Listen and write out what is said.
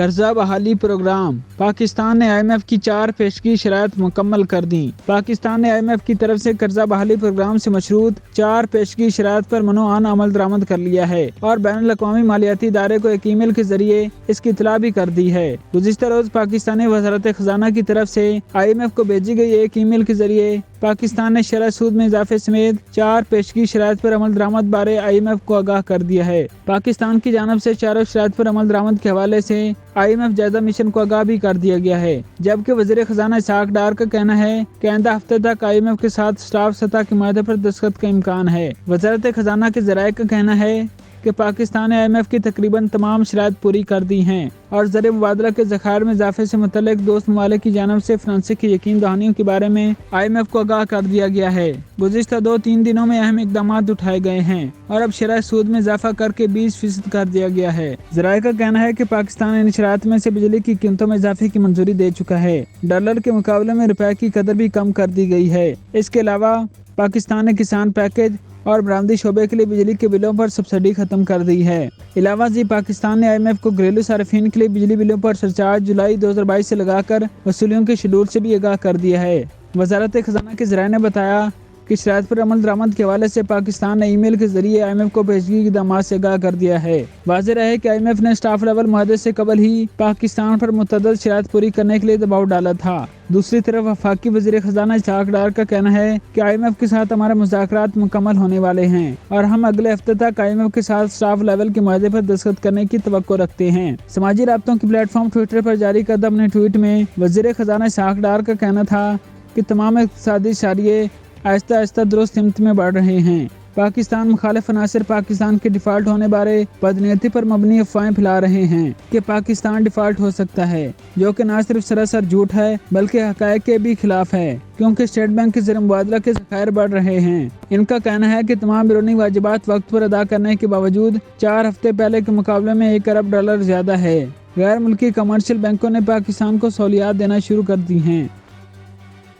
قرضہ بحالی پروگرام۔ پاکستان نے IMF کی 4 پیشگی شرائط مکمل کر دیں۔ پاکستان نے IMF کی طرف سے قرضہ بحالی پروگرام سے مشروط 4 پیشگی شرائط پر منوعان عمل درآمد کر لیا ہے اور بین الاقوامی مالیاتی ادارے کو ایک ای میل کے ذریعے اس کی اطلاع بھی کر دی ہے۔ گزشتہ روز پاکستانی وزارت خزانہ کی طرف سے IMF کو بھیجی گئی ایک ای میل کے ذریعے پاکستان نے شرح سود میں اضافے سمیت 4 پیشگی شرائط پر عمل درآمد بارے IMF کو آگاہ کر دیا ہے۔ پاکستان کی جانب سے چاروں شرائط پر عمل درآمد کے حوالے سے IMF جائزہ مشن کو آگاہ بھی کر دیا گیا ہے، جبکہ وزیر خزانہ اسحاق ڈار کا کہنا ہے کہ آئندہ ہفتے تک IMF کے ساتھ اسٹاف سطح کے معاہدے پر دستخط کا امکان ہے۔ وزارت خزانہ کے ذرائع کا کہنا ہے کہ پاکستان نے IMF کی تقریباً تمام شرائط پوری کر دی ہیں اور زر مبادلہ کے ذخائر میں اضافے سے متعلق دوست ممالک کی جانب سے فرانس کی یقین دہانیوں کے بارے میں IMF کو آگاہ کر دیا گیا ہے۔ گزشتہ 2-3 دنوں میں اہم اقدامات اٹھائے گئے ہیں اور اب شرح سود میں اضافہ کر کے 20% کر دیا گیا ہے۔ ذرائع کا کہنا ہے کہ پاکستان ان شرائط میں سے بجلی کی قیمتوں میں اضافے کی منظوری دے چکا ہے۔ ڈالر کے مقابلے میں روپے کی قدر بھی کم کر دی گئی ہے۔ اس کے علاوہ پاکستان نے کسان پیکج اور برآمدی شعبے کے لیے بجلی کے بلوں پر سبسڈی ختم کر دی ہے۔ علاوہ ازیں پاکستان نے IMF کو گھریلو صارفین کے لیے بجلی بلوں پر سرچارج جولائی 2022 سے لگا کر وصولیوں کے شیڈول سے بھی آگاہ کر دیا ہے۔ وزارت خزانہ کے ذرائع نے بتایا کہ شرائط پر عمل درآمد کے حوالے سے پاکستان نے ای میل کے ذریعے IMF کو پیشگی اقدامات سے آگاہ کر دیا ہے۔ واضح رہے کہ IMF نے اسٹاف لیول معاہدے سے قبل ہی پاکستان پر متعدد شرائط پوری کرنے کے لیے دباؤ ڈالا تھا۔ دوسری طرف وفاقی وزیر خزانہ اسحاق ڈار کا کہنا ہے کہ IMF کے ساتھ ہمارے مذاکرات مکمل ہونے والے ہیں اور ہم اگلے ہفتے تک IMF کے ساتھ اسٹاف لیول کے معاہدے پر دستخط کرنے کی توقع رکھتے ہیں۔ سماجی رابطوں کی پلیٹ فارم ٹویٹر پر جاری کردہ اپنے ٹویٹ میں وزیر خزانہ اسحاق ڈار کا کہنا تھا کہ تمام اقتصادی شاریے آہستہ آہستہ درست سمت میں بڑھ رہے ہیں۔ پاکستان مخالف عناصر پاکستان کے ڈیفالٹ ہونے بارے بدنیتی پر مبنی افواہیں پھیلا رہے ہیں کہ پاکستان ڈیفالٹ ہو سکتا ہے، جو کہ نہ صرف سراسر جھوٹ ہے بلکہ حقائق کے بھی خلاف ہے، کیونکہ اسٹیٹ بینک کے زر مبادلہ کے ذخائر بڑھ رہے ہیں۔ ان کا کہنا ہے کہ تمام بیرونی واجبات وقت پر ادا کرنے کے باوجود 4 ہفتے پہلے کے مقابلے میں $1 ارب زیادہ ہے۔ غیر ملکی کمرشل بینکوں نے پاکستان کو سہولیات دینا شروع کر دی ہیں۔